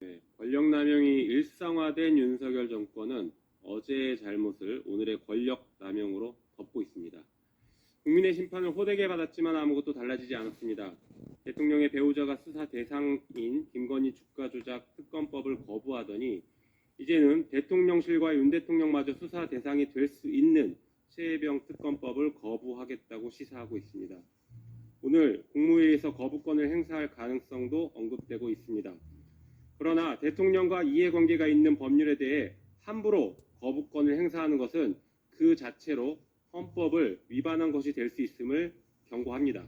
네, 권력남용이 일상화된 윤석열 정권은 어제의 잘못을 오늘의 권력남용으로 덮고 있습니다. 국민의 심판을 호되게 받았지만 아무것도 달라지지 않았습니다. 대통령의 배우자가 수사 대상인 김건희 주가 조작 특검법을 거부하더니 이제는 대통령실과 윤 대통령마저 수사 대상이 될 수 있는 최혜병 특검법을 거부하겠다고 시사하고 있습니다. 오늘 국무회의에서 거부권을 행사할 가능성도 언급되고 있습니다. 그러나 대통령과 이해관계가 있는 법률에 대해 함부로 거부권을 행사하는 것은 그 자체로 헌법을 위반한 것이 될 수 있음을 경고합니다.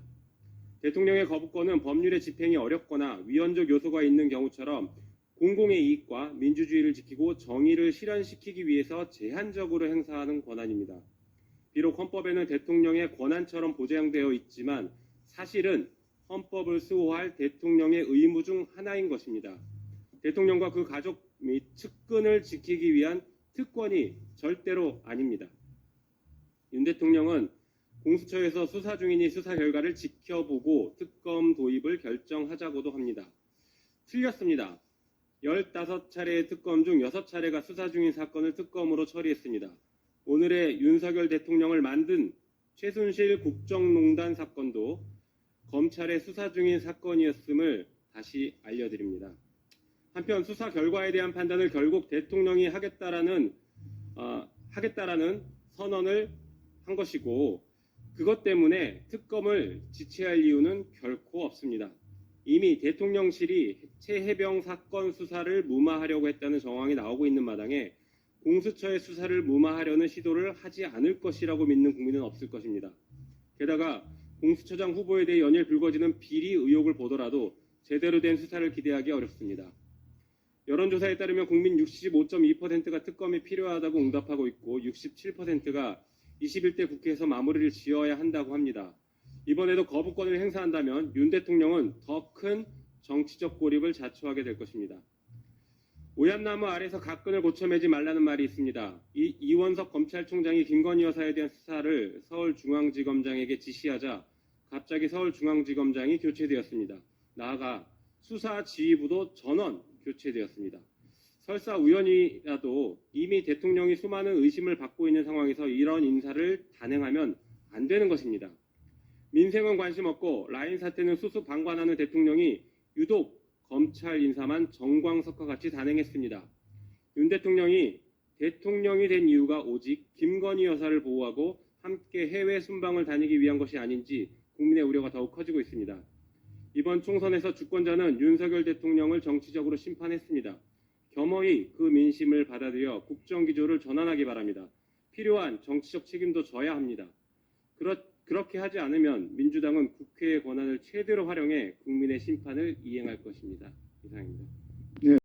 대통령의 거부권은 법률의 집행이 어렵거나 위헌적 요소가 있는 경우처럼 공공의 이익과 민주주의를 지키고 정의를 실현시키기 위해서 제한적으로 행사하는 권한입니다. 비록 헌법에는 대통령의 권한처럼 보장되어 있지만 사실은 헌법을 수호할 대통령의 의무 중 하나인 것입니다. 대통령과 그 가족 및 측근을 지키기 위한 특권이 절대로 아닙니다. 윤 대통령은 공수처에서 수사 중이니 수사 결과를 지켜보고 특검 도입을 결정하자고도 합니다. 틀렸습니다. 15차례의 특검 중 6차례가 수사 중인 사건을 특검으로 처리했습니다. 오늘의 윤석열 대통령을 만든 최순실 국정농단 사건도 검찰의 수사 중인 사건이었음을 다시 알려드립니다. 한편 수사 결과에 대한 판단을 결국 대통령이 하겠다라는 선언을 한 것이고 그것 때문에 특검을 지체할 이유는 결코 없습니다. 이미 대통령실이 최혜병 사건 수사를 무마하려고 했다는 정황이 나오고 있는 마당에 공수처의 수사를 무마하려는 시도를 하지 않을 것이라고 믿는 국민은 없을 것입니다. 게다가 공수처장 후보에 대해 연일 불거지는 비리 의혹을 보더라도 제대로 된 수사를 기대하기 어렵습니다. 여론조사에 따르면 국민 65.2%가 특검이 필요하다고 응답하고 있고 67%가 21대 국회에서 마무리를 지어야 한다고 합니다. 이번에도 거부권을 행사한다면 윤 대통령은 더 큰 정치적 고립을 자초하게 될 것입니다. 오얏나무 아래서 각근을 고쳐매지 말라는 말이 있습니다. 이원석 검찰총장이 김건희 여사에 대한 수사를 서울중앙지검장에게 지시하자 갑자기 서울중앙지검장이 교체되었습니다. 나아가 수사지휘부도 전원 교체되었습니다. 설사 우연이라도 이미 대통령이 수많은 의심을 받고 있는 상황에서 이런 인사를 단행하면 안 되는 것입니다. 민생은 관심 없고 라인 사태는 수수방관하는 대통령이 유독 검찰 인사만 정광석과 같이 단행했습니다. 윤 대통령이 대통령이 된 이유가 오직 김건희 여사를 보호하고 함께 해외 순방을 다니기 위한 것이 아닌지 국민의 우려가 더욱 커지고 있습니다. 이번 총선에서 주권자는 윤석열 대통령을 정치적으로 심판했습니다. 겸허히 그 민심을 받아들여 국정기조를 전환하기 바랍니다. 필요한 정치적 책임도 져야 합니다. 그렇게 하지 않으면 민주당은 국회의 권한을 최대로 활용해 국민의 심판을 이행할 것입니다. 이상입니다.